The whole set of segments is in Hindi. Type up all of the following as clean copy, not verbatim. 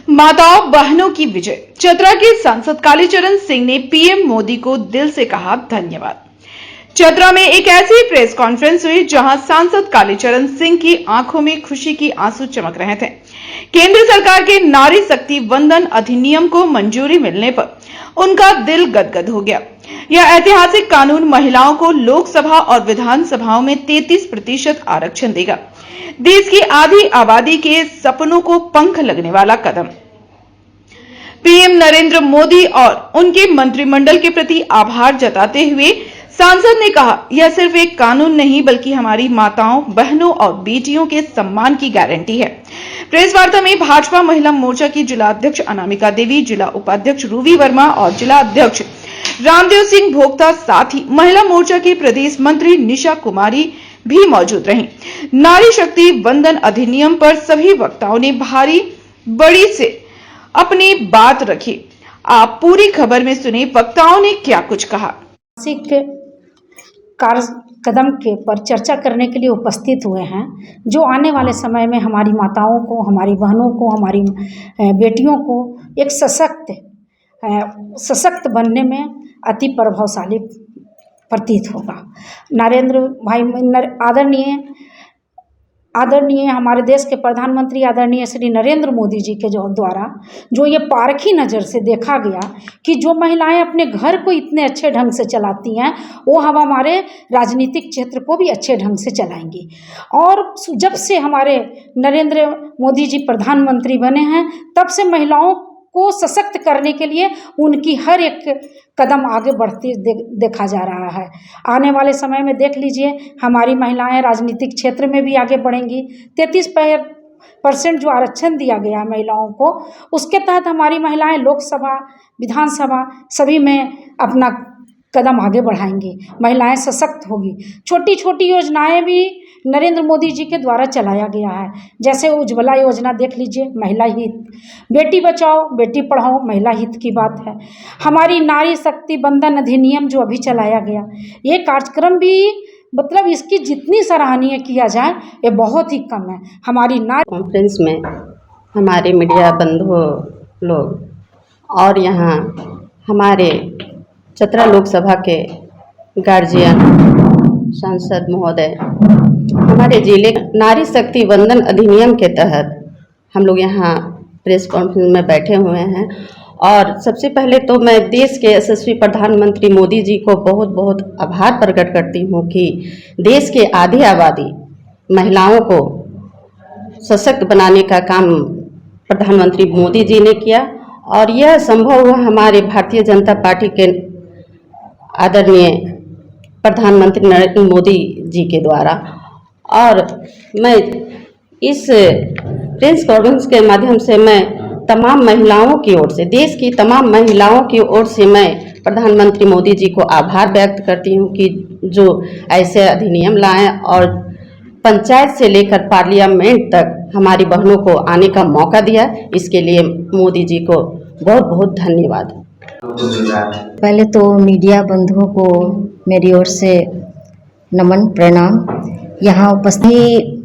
माताओं बहनों की विजय। चतरा के सांसद कालीचरण सिंह ने पीएम मोदी को दिल से कहा धन्यवाद। चतरा में एक ऐसी प्रेस कॉन्फ्रेंस हुई जहां सांसद कालीचरण सिंह की आंखों में खुशी की आंसू चमक रहे थे। केंद्र सरकार के नारी शक्ति वंदन अधिनियम को मंजूरी मिलने पर उनका दिल गदगद हो गया। यह ऐतिहासिक कानून महिलाओं को लोकसभा और विधानसभाओं में 33% आरक्षण देगा। देश की आधी आबादी के सपनों को पंख लगने वाला कदम। पीएम नरेंद्र मोदी और उनके मंत्रिमंडल के प्रति आभार जताते हुए सांसद ने कहा, यह सिर्फ एक कानून नहीं बल्कि हमारी माताओं, बहनों और बेटियों के सम्मान की गारंटी है। प्रेस वार्ता में भाजपा महिला मोर्चा की जिला अध्यक्ष अनामिका देवी, जिला उपाध्यक्ष रूबी वर्मा और जिला अध्यक्ष रामदेव सिंह भोक्ता, साथ ही महिला मोर्चा की प्रदेश मंत्री निशा कुमारी भी मौजूद रहीं। नारी शक्ति वंदन अधिनियम पर सभी वक्ताओं ने भारी बड़ी से अपनी बात रखी। आप पूरी खबर में सुने वक्ताओं ने क्या कुछ कहा। कार्य कदम के पर चर्चा करने के लिए उपस्थित हुए हैं, जो आने वाले समय में हमारी माताओं को, हमारी बहनों को, हमारी बेटियों को एक सशक्त बनने में अति प्रभावशाली प्रतीत होगा। नरेंद्र भाई आदरणीय हमारे देश के प्रधानमंत्री आदरणीय श्री नरेंद्र मोदी जी के द्वारा जो ये पारखी नज़र से देखा गया कि जो महिलाएं अपने घर को इतने अच्छे ढंग से चलाती हैं, वो हम हमारे राजनीतिक क्षेत्र को भी अच्छे ढंग से चलाएंगी। और जब से हमारे नरेंद्र मोदी जी प्रधानमंत्री बने हैं, तब से महिलाओं को सशक्त करने के लिए उनकी हर एक कदम आगे बढ़ती देखा जा रहा है। आने वाले समय में देख लीजिए, हमारी महिलाएं राजनीतिक क्षेत्र में भी आगे बढ़ेंगी। 33% जो आरक्षण दिया गया है महिलाओं को, उसके तहत हमारी महिलाएं लोकसभा, विधानसभा सभी में अपना कदम आगे बढ़ाएंगी। महिलाएं सशक्त होगी। छोटी छोटी योजनाएं भी नरेंद्र मोदी जी के द्वारा चलाया गया है, जैसे उज्ज्वला योजना देख लीजिए, महिला हित, बेटी बचाओ बेटी पढ़ाओ, महिला हित की बात है। हमारी नारी शक्ति वंदन अधिनियम जो अभी चलाया गया, ये कार्यक्रम भी मतलब इसकी जितनी सराहनीय किया जाए ये बहुत ही कम है। हमारी नारी कॉन्फ्रेंस में हमारे मीडिया बंधु लोग और यहाँ हमारे चतरा लोकसभा के गार्जियन सांसद महोदय, हमारे जिले नारी शक्ति वंदन अधिनियम के तहत हम लोग यहाँ प्रेस कॉन्फ्रेंस में बैठे हुए हैं। और सबसे पहले तो मैं देश के यशस्वी प्रधानमंत्री मोदी जी को बहुत बहुत आभार प्रकट करती हूँ कि देश के आधी आबादी महिलाओं को सशक्त बनाने का काम प्रधानमंत्री मोदी जी ने किया, और यह संभव हुआ हमारे भारतीय जनता पार्टी के आदरणीय प्रधानमंत्री नरेंद्र मोदी जी के द्वारा। और मैं इस प्रेस कॉन्फ्रेंस के माध्यम से मैं तमाम महिलाओं की ओर से, देश की तमाम महिलाओं की ओर से मैं प्रधानमंत्री मोदी जी को आभार व्यक्त करती हूं कि जो ऐसे अधिनियम लाएं और पंचायत से लेकर पार्लियामेंट तक हमारी बहनों को आने का मौका दिया। इसके लिए मोदी जी को बहुत बहुत धन्यवाद। पहले तो मीडिया बंधुओं को मेरी ओर से नमन प्रणाम। यहाँ उपस्थित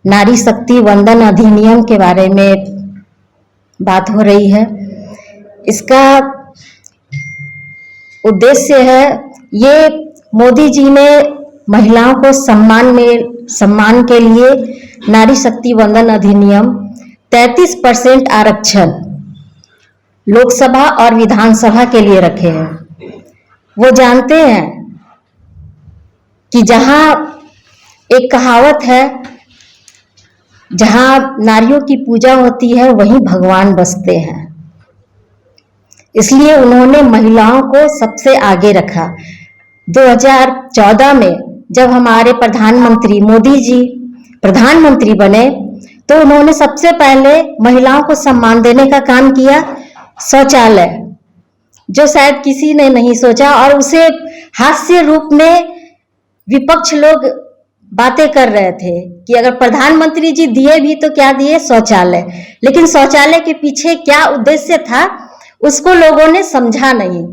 नारी शक्ति वंदन अधिनियम के बारे में बात हो रही है। इसका उद्देश्य है, ये मोदी जी ने महिलाओं को सम्मान के लिए नारी शक्ति वंदन अधिनियम 33% आरक्षण लोकसभा और विधानसभा के लिए रखे हैं। वो जानते हैं कि जहां एक कहावत है, जहां नारियों की पूजा होती है वहीं भगवान बसते हैं। इसलिए उन्होंने महिलाओं को सबसे आगे रखा। 2014 में जब हमारे प्रधानमंत्री मोदी जी प्रधानमंत्री बने, तो उन्होंने सबसे पहले महिलाओं को सम्मान देने का काम किया। शौचालय, जो शायद किसी ने नहीं सोचा, और उसे हास्य रूप में विपक्ष लोग बातें कर रहे थे कि अगर प्रधानमंत्री जी दिए भी तो क्या दिए, शौचालय। लेकिन शौचालय के पीछे क्या उद्देश्य था उसको लोगों ने समझा नहीं,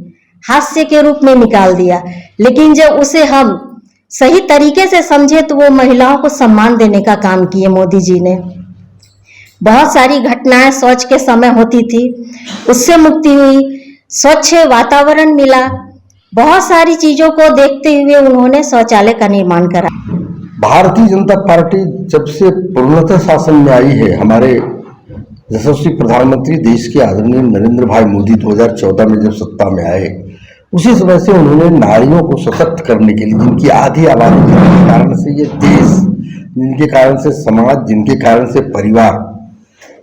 हास्य के रूप में निकाल दिया। लेकिन जब उसे हम सही तरीके से समझे तो वो महिलाओं को सम्मान देने का काम किए मोदी जी ने। बहुत सारी घटनाएं शौच के समय होती थी, उससे मुक्ति हुई, स्वच्छ वातावरण मिला। बहुत सारी चीजों को देखते हुए उन्होंने शौचालय का निर्माण करा। भारतीय जनता पार्टी जब से पूर्णतः शासन में आई है, हमारे यशस्वी प्रधानमंत्री देश के आदरणीय नरेंद्र भाई मोदी 2014 में जब सत्ता में आए, उसी समय से उन्होंने नारियों को सशक्त करने के लिए, जिनकी आधी आबादी के कारण से ये देश, जिनके कारण से समाज, जिनके कारण से परिवार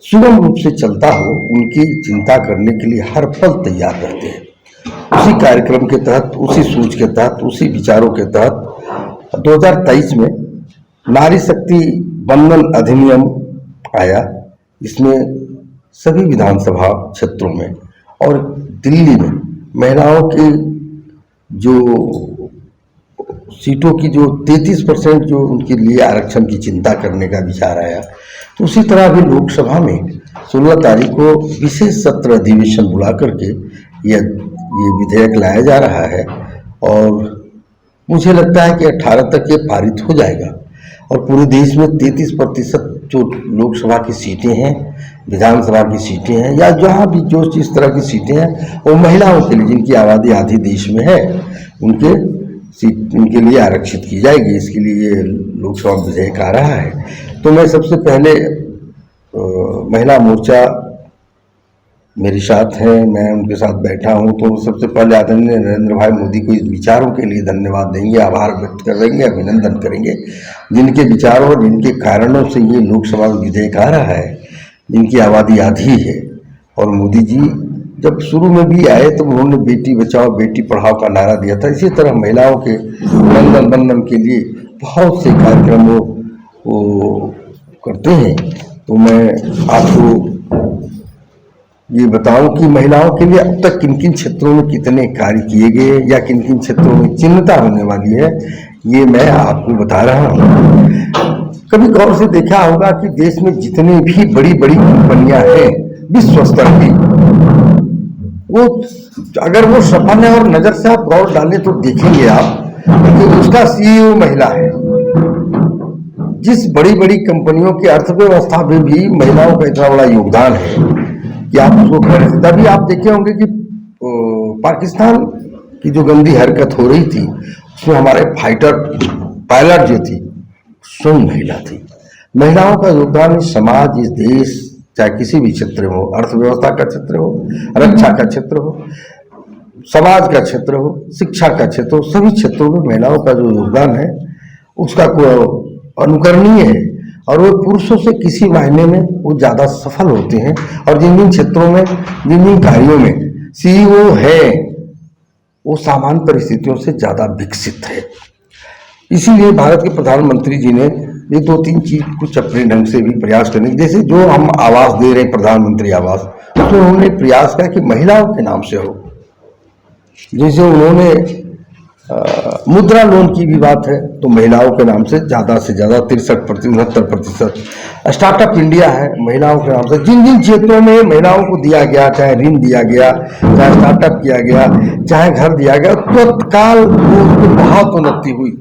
सुगम रूप से चलता हो, उनकी चिंता करने के लिए हर पल तैयार रहते हैं। उसी कार्यक्रम के तहत, उसी सोच के तहत, उसी विचारों के तहत 2023 में नारी शक्ति बंधन अधिनियम आया, जिसमें सभी विधानसभा क्षेत्रों में और दिल्ली में महिलाओं की जो सीटों की जो 33% जो उनके लिए आरक्षण की चिंता करने का विचार आया। तो उसी तरह भी लोकसभा में 16 तारीख को विशेष सत्र अधिवेशन बुला करके ये विधेयक लाया जा रहा है और मुझे लगता है कि 18 तक ये पारित हो जाएगा और पूरे देश में 33% जो लोकसभा की सीटें हैं, विधानसभा की सीटें हैं या जहाँ भी जो जिस तरह की सीटें हैं, वो महिलाओं के लिए, जिनकी आबादी आधी देश में है, उनके लिए आरक्षित की जाएगी। इसके लिए ये लोकसभा विधेयक आ रहा है। तो मैं सबसे पहले महिला मोर्चा मेरे साथ हैं, मैं उनके साथ बैठा हूं, तो सबसे पहले आदरणीय नरेंद्र भाई मोदी को इस विचारों के लिए धन्यवाद देंगे, आभार व्यक्त करेंगे, अभिनंदन करेंगे, जिनके विचारों और जिनके कारणों से ये लोकसभा विधेयक आ रहा है, जिनकी आबादी आधी है। और मोदी जी जब शुरू में भी आए तो उन्होंने बेटी बचाओ बेटी पढ़ाओ का नारा दिया था। इसी तरह महिलाओं के बंधन के लिए बहुत से कार्यक्रम वो करते हैं। तो मैं आपको ये बताऊं कि महिलाओं के लिए अब तक किन किन क्षेत्रों में कितने कार्य किए गए या किन किन क्षेत्रों में चिंता होने वाली है, ये मैं आपको बता रहा हूं। कभी गौर से देखा होगा कि देश में जितनी भी बड़ी बड़ी कंपनियां हैं विश्व स्तर की, वो अगर वो सफल है और नजर से आप गौर डालें तो देखेंगे आप कि उसका सीईओ महिला है। जिस बड़ी बड़ी कंपनियों की अर्थव्यवस्था में भी महिलाओं का इतना बड़ा योगदान है कि आप उसको करें। तभी आप देखे होंगे कि पाकिस्तान की जो गंदी हरकत हो रही थी, उसमें हमारे फाइटर पायलट जो थी स्वयं महिला थी। महिलाओं का योगदान इस समाज, इस देश, चाहे किसी भी क्षेत्र में हो, अर्थव्यवस्था का क्षेत्र हो, रक्षा का क्षेत्र हो, समाज का क्षेत्र हो, शिक्षा का क्षेत्र हो, सभी क्षेत्रों में महिलाओं का जो योगदान है उसका अनुकरणीय है। और वो पुरुषों से किसी मायने में वो ज़्यादा सफल होते हैं और जिन जिन क्षेत्रों में, जिन जिन कार्यों में सीईओ है, वो सामान्य परिस्थितियों से ज़्यादा विकसित है। इसीलिए भारत के प्रधानमंत्री जी ने ये 2-3 चीज कुछ अपने ढंग से भी प्रयास करने, जैसे जो हम आवास दे रहे हैं प्रधानमंत्री आवास, उसमें उन्होंने प्रयास किया कि महिलाओं के नाम से हो। जैसे उन्होंने मुद्रा लोन की भी बात है तो महिलाओं के नाम से ज़्यादा 69% स्टार्टअप इंडिया है महिलाओं के नाम से। जिन जिन क्षेत्रों में महिलाओं को दिया गया, चाहे ऋण दिया गया, चाहे स्टार्टअप किया गया, चाहे घर दिया गया, तत्काल वो बहुत उन्नति हुई।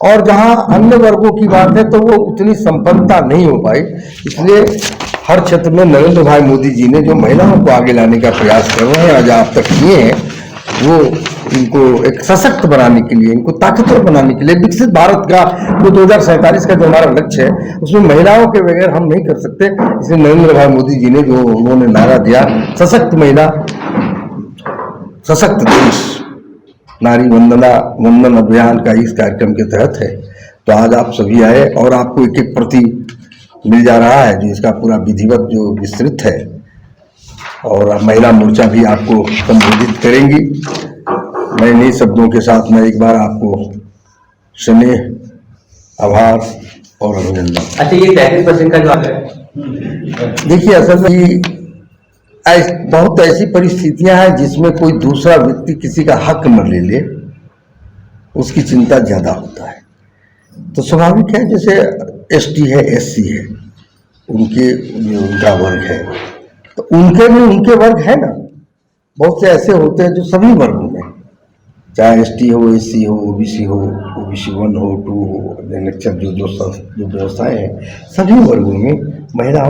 और जहां अन्य वर्गों की बात है तो वो उतनी संपन्नता नहीं हो पाई। इसलिए हर क्षेत्र में नरेंद्र भाई मोदी जी ने जो महिलाओं को आगे लाने का प्रयास कर रहे हैं, आज आप तक किए हैं, वो इनको एक सशक्त बनाने के लिए, इनको ताकतवर बनाने के लिए, विकसित भारत का जो 2047 का जो हमारा लक्ष्य है, उसमें महिलाओं के बगैर हम नहीं कर सकते। इसलिए नरेंद्र भाई मोदी जी ने जो उन्होंने नारा दिया, सशक्त महिला सशक्त देश, नारी वंदन अभियान का इस कार्यक्रम के तहत है। तो आज आप सभी आए और आपको एक एक प्रति मिल जा रहा है जो इसका पूरा विधिवत जो विस्तृत है, और महिला मोर्चा भी आपको संबोधित करेंगी। मैं इन्हीं शब्दों के साथ मैं एक बार आपको स्नेह, आभार और अभिनंदन। अच्छा, ये 33% का जो है, देखिए असल में बहुत ऐसी परिस्थितियां हैं जिसमें कोई दूसरा व्यक्ति किसी का हक न ले ले, उसकी चिंता ज्यादा होता है। तो स्वाभाविक है, जैसे एसटी है, एससी है, उनका वर्ग है, तो उनके भी उनके वर्ग है ना। बहुत से ऐसे होते हैं जो सभी वर्गों में, चाहे एसटी हो, एससी हो, ओबीसी हो, ओबीसी 1 हो, 2 हो, नेक्स्ट जो व्यवस्थाएं हैं, सभी वर्गों में महिलाओं